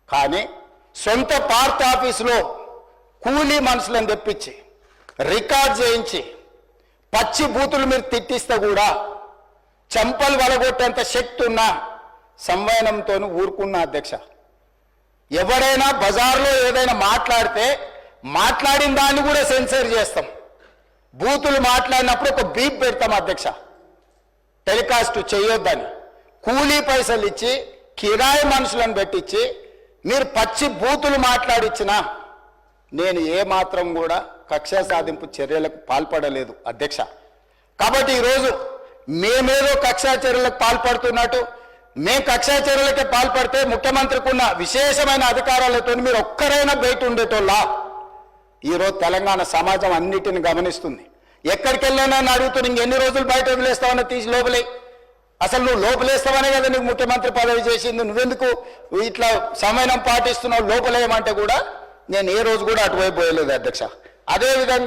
కానీ సొంత పార్టీ ఆఫీసులో కూలీ మనుషులను తెప్పించి రికార్డ్ చేయించి పచ్చి బూతులు మీరు తిట్టిస్తే కూడా చంపలు వలగొట్టేంత శక్తి ఉన్న సంవయనంతో ఊరుకున్న అధ్యక్ష. ఎవరైనా బజార్లో ఏదైనా మాట్లాడితే మాట్లాడిన దాన్ని కూడా సెన్సర్ చేస్తాం. బూతులు మాట్లాడినప్పుడు ఒక బీప్ పెడతాం అధ్యక్ష, టెలికాస్ట్ చేయొద్దని. కూలీ పైసలు ఇచ్చి కిరాయి మనుషులను పెట్టించి మీరు పచ్చి బూతులు మాట్లాడిచ్చినా నేను ఏమాత్రం కూడా కక్ష సాధింపు చర్యలకు పాల్పడలేదు అధ్యక్ష. కాబట్టి ఈరోజు మేమేదో కక్షా చర్యలకు పాల్పడుతున్నట్టు, మేము కక్షా చర్యలకే పాల్పడితే ముఖ్యమంత్రికి ఉన్న విశేషమైన అధికారాలతో మీరు ఒక్కరైనా బయట ఉండేటోళ్ళా? ఈరోజు తెలంగాణ సమాజం అన్నిటిని గమనిస్తుంది. ఎక్కడికి వెళ్ళినా అడుగుతున్నా, ఇంకెన్ని రోజులు బయట వదిలేస్తావని తీసి లోపలే. అసలు నువ్వు లోపలేస్తావనే కదా నీకు ముఖ్యమంత్రి పదవి చేసింది, నువ్వెందుకు ఇట్లా సమయం పాటిస్తున్నావు లోపలేయమంటే కూడా నేను ఏ రోజు కూడా అటువైపు పోయలేదు అధ్యక్ష. అదేవిధంగా